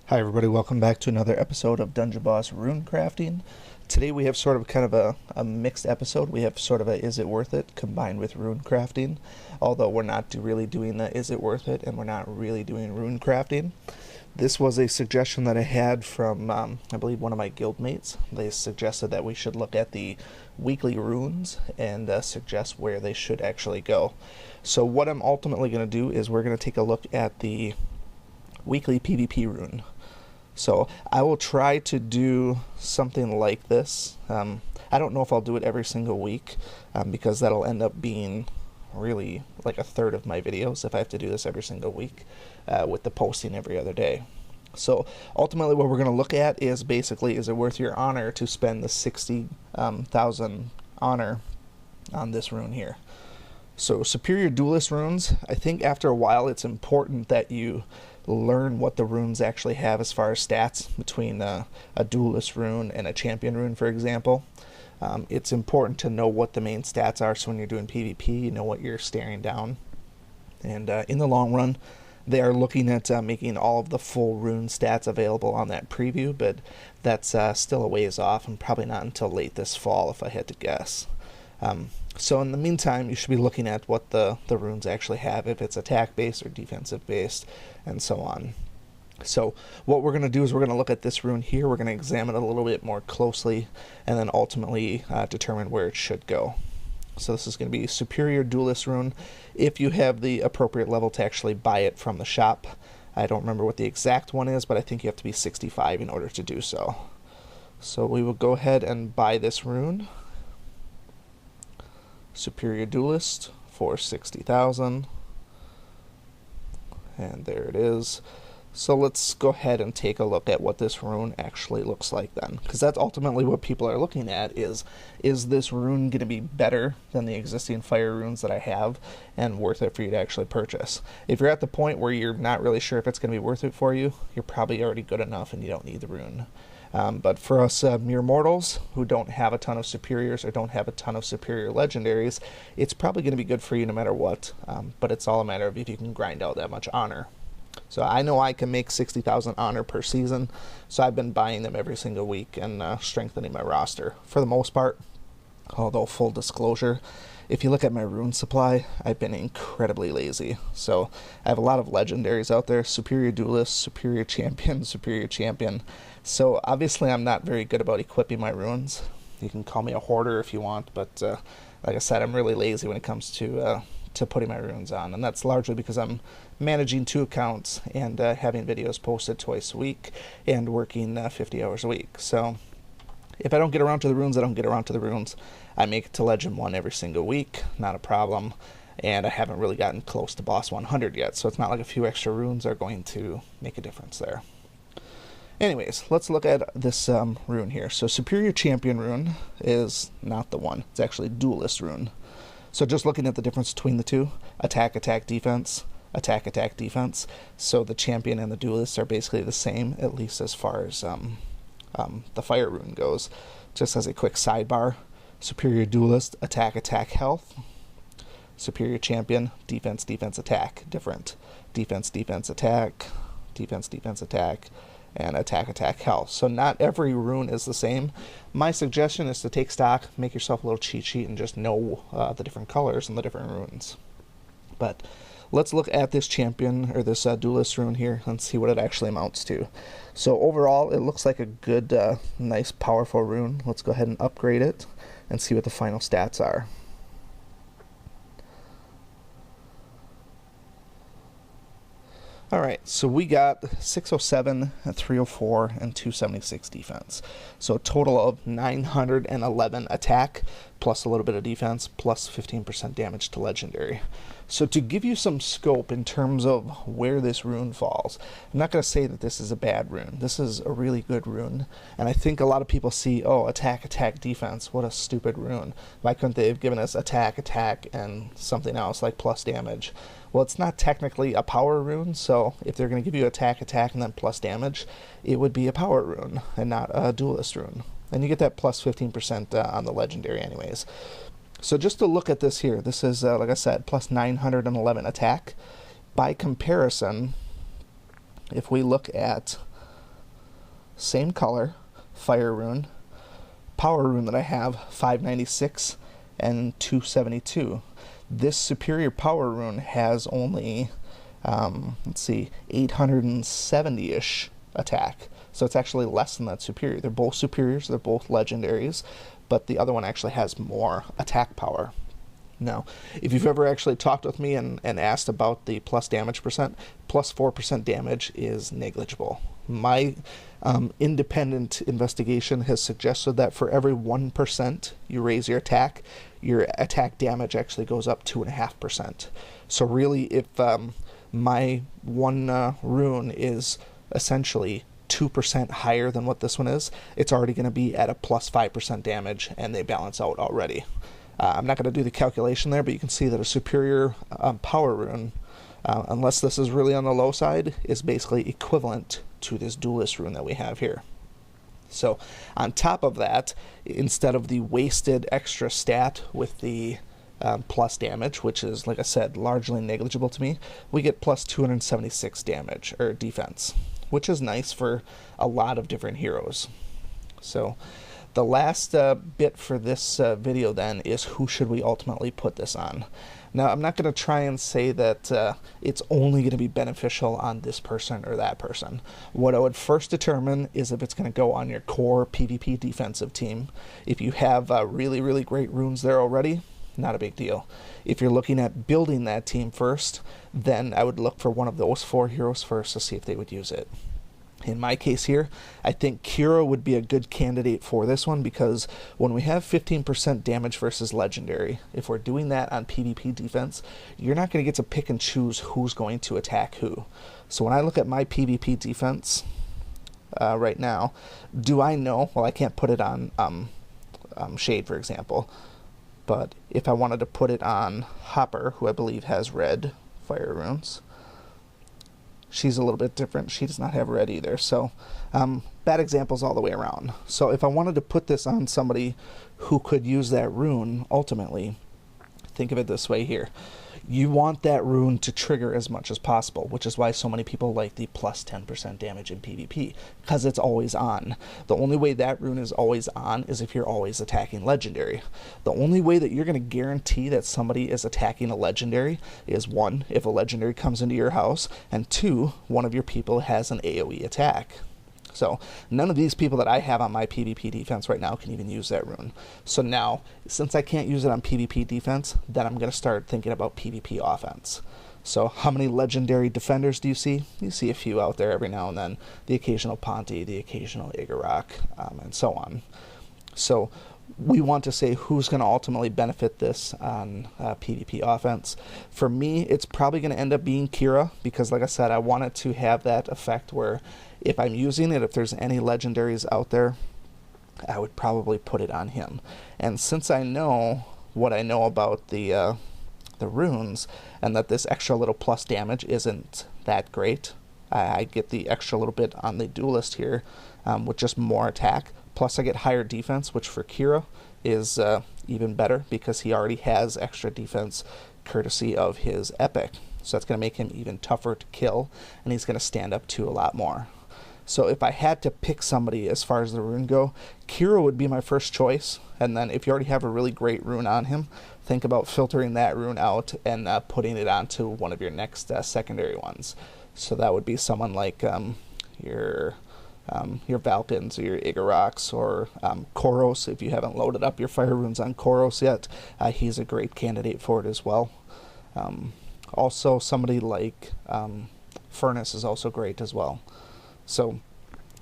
Hi everybody, welcome back to another episode of Dungeon Boss Rune Crafting. Today we have sort of kind of a mixed episode. We have sort of a Is It Worth It combined with Rune Crafting, although we're not really doing the Is It Worth It and we're not really doing Rune Crafting. This was a suggestion that I had from, I believe, one of my guildmates. They suggested that we should look at the weekly runes and suggest where they should actually go. So what I'm ultimately going to do is we're going to take a look at the weekly PvP rune. So I will try to do something like this. I don't know if I'll do it every single week because that'll end up being really like a third of my videos if I have to do this every single week with the posting every other day. So ultimately what we're going to look at is basically, is it worth your honor to spend the 60,000 honor on this rune here? So superior duelist runes, I think after a while it's important that you learn what the runes actually have as far as stats between a duelist rune and a champion rune, for example. It's important to know what the main stats are, so when you're doing PvP, you know what you're staring down. And in the long run, they are looking at making all of the full rune stats available on that preview, but that's still a ways off, and probably not until late this fall, if I had to guess. So in the meantime, you should be looking at what the runes actually have, if it's attack-based or defensive-based, and so on. So what we're going to do is we're going to look at this rune here, we're going to examine it a little bit more closely, and then ultimately determine where it should go. So this is going to be Superior Duelist rune, if you have the appropriate level to actually buy it from the shop. I don't remember what the exact one is, but I think you have to be 65 in order to do so. So we will go ahead and buy this rune. Superior Duelist for 60,000, and there it is. So let's go ahead and take a look at what this rune actually looks like then, because that's ultimately what people are looking at, is this rune going to be better than the existing fire runes that I have and worth it for you to actually purchase? If you're at the point where you're not really sure if it's going to be worth it for you, you're probably already good enough and you don't need the rune. But for us mere mortals who don't have a ton of superiors or don't have a ton of superior legendaries, it's probably going to be good for you no matter what, but it's all a matter of if you can grind out that much honor. So I know I can make 60,000 honor per season, so I've been buying them every single week and strengthening my roster for the most part. Although, full disclosure, if you look at my rune supply, I've been incredibly lazy. So I have a lot of legendaries out there: Superior Duelist, Superior Champion, Superior Champion. So obviously I'm not very good about equipping my runes. You can call me a hoarder if you want, but like I said, I'm really lazy when it comes to putting my runes on, and that's largely because I'm managing 2 accounts and having videos posted twice a week and working 50 hours a week. So if I don't get around to the runes, I don't get around to the runes. I make it to Legend 1 every single week, not a problem, and I haven't really gotten close to Boss 100 yet, so it's not like a few extra runes are going to make a difference there. Anyways, let's look at this rune here. So Superior Champion rune is not the one. It's actually Duelist rune. So just looking at the difference between the two: attack, attack, defense, attack, attack, defense. So the Champion and the Duelist are basically the same, at least as far as the Fire rune goes. Just as a quick sidebar: Superior Duelist, attack, attack, health. Superior Champion, defense, defense, attack. Different. Defense, defense, attack. Defense, defense, attack. And attack, attack, health. So not every rune is the same. My suggestion is to take stock, make yourself a little cheat sheet, and just know the different colors and the different runes. But let's look at this champion, or this duelist rune here, and see what it actually amounts to. So overall, it looks like a good, nice, powerful rune. Let's go ahead and upgrade it and see what the final stats are. Alright, so we got 607, 304, and 276 defense. So a total of 911 attack, plus a little bit of defense, plus 15% damage to legendary. So to give you some scope in terms of where this rune falls, I'm not going to say that this is a bad rune. This is a really good rune. And I think a lot of people see, oh, attack, attack, defense, what a stupid rune. Why couldn't they have given us attack, attack, and something else like plus damage? Well, it's not technically a power rune, so if they're going to give you attack, attack, and then plus damage, it would be a power rune and not a duelist rune. And you get that plus 15% on the legendary anyways. So just to look at this here, this is, like I said, plus 911 attack. By comparison, if we look at same color, fire rune, power rune that I have, 596 and 272. This superior power rune has only, let's see, 870-ish attack. So it's actually less than that superior. They're both superiors, they're both legendaries, but the other one actually has more attack power. Now, if you've ever actually talked with me and asked about the plus damage percent, plus 4% damage is negligible. My independent investigation has suggested that for every 1% you raise your attack damage actually goes up 2.5%. So really, if my one rune is essentially 2% higher than what this one is, it's already going to be at a plus 5% damage, and they balance out already. I'm not going to do the calculation there, but you can see that a superior power rune, unless this is really on the low side, is basically equivalent to this duelist rune that we have here. So on top of that, instead of the wasted extra stat with the plus damage, which is, like I said, largely negligible to me, we get plus 276 damage, or defense, which is nice for a lot of different heroes. So the last bit for this video then is who should we ultimately put this on. Now, I'm not going to try and say that it's only going to be beneficial on this person or that person. What I would first determine is if it's going to go on your core PvP defensive team. If you have really, really great runes there already, not a big deal. If you're looking at building that team first, then I would look for one of those 4 heroes first to see if they would use it. In my case here, I think Kira would be a good candidate for this one, because when we have 15% damage versus legendary, if we're doing that on PvP defense, you're not going to get to pick and choose who's going to attack who. So when I look at my PvP defense right now, do I know, well, I can't put it on Shade, for example, but if I wanted to put it on Hopper, who I believe has red fire runes, she's a little bit different. She does not have red either. So bad examples all the way around. So if I wanted to put this on somebody who could use that rune, ultimately, think of it this way here. You want that rune to trigger as much as possible, which is why so many people like the plus 10% damage in PvP, because it's always on. The only way that rune is always on is if you're always attacking legendary. The only way that you're going to guarantee that somebody is attacking a legendary is, 1, if a legendary comes into your house, and 2, one of your people has an AoE attack. So none of these people that I have on my PvP defense right now can even use that rune. So now, since I can't use it on PvP defense, then I'm going to start thinking about PvP offense. So how many legendary defenders do you see? You see a few out there every now and then. The occasional Ponti, the occasional Igorok, and so on. So we want to say who's going to ultimately benefit this on PvP offense. For me, it's probably going to end up being Kira, because like I said, I want it to have that effect where if I'm using it, if there's any legendaries out there, I would probably put it on him. And since I know what I know about the runes, and that this extra little plus damage isn't that great, I get the extra little bit on the duelist here with just more attack. Plus I get higher defense, which for Kira is even better, because he already has extra defense courtesy of his epic. So that's going to make him even tougher to kill, and he's going to stand up to a lot more. So if I had to pick somebody as far as the rune go, Kira would be my first choice. And then if you already have a really great rune on him, think about filtering that rune out and putting it onto one of your next secondary ones. So that would be someone like your Valpins or your Igoroks, or Koros. If you haven't loaded up your fire runes on Koros yet, he's a great candidate for it as well. Also, somebody like Furnace is also great as well. So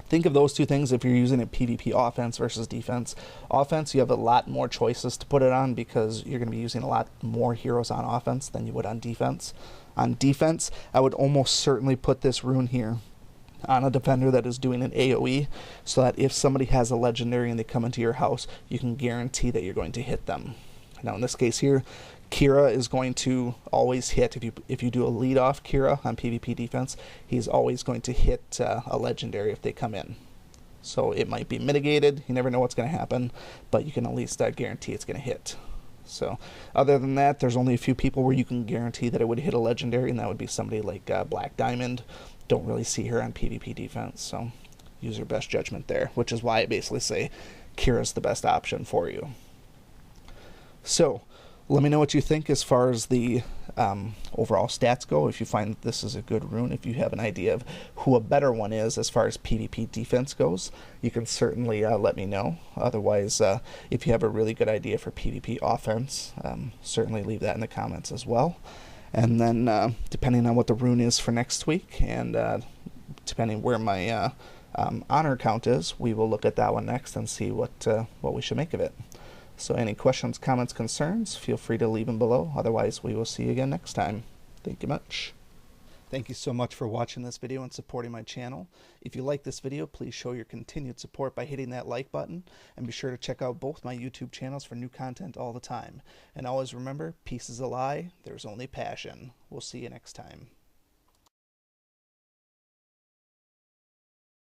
think of those two things if you're using a PvP offense versus defense. Offense, you have a lot more choices to put it on, because you're going to be using a lot more heroes on offense than you would on defense. On defense, I would almost certainly put this rune here on a defender that is doing an AoE, so that if somebody has a legendary and they come into your house, you can guarantee that you're going to hit them. Now in this case here, Kira is going to always hit. If you do a lead off Kira on PvP defense, he's always going to hit a legendary if they come in. So it might be mitigated, you never know what's going to happen, but you can at least guarantee it's going to hit. So other than that, there's only a few people where you can guarantee that it would hit a legendary, and that would be somebody like Black Diamond. Don't really see her on PvP defense, so use your best judgment there, which is why I basically say Kira's the best option for you. So let me know what you think as far as the overall stats go. If you find this is a good rune, if you have an idea of who a better one is as far as PvP defense goes, you can certainly let me know. Otherwise, if you have a really good idea for PvP offense, certainly leave that in the comments as well. And then depending on what the rune is for next week, and depending where my honor count is, we will look at that one next and see what we should make of it. So any questions, comments, concerns, feel free to leave them below. Otherwise, we will see you again next time. Thank you much. Thank you so much for watching this video and supporting my channel. If you like this video, please show your continued support by hitting that like button, and be sure to check out both my YouTube channels for new content all the time. And always remember, peace is a lie, there's only passion. We'll see you next time.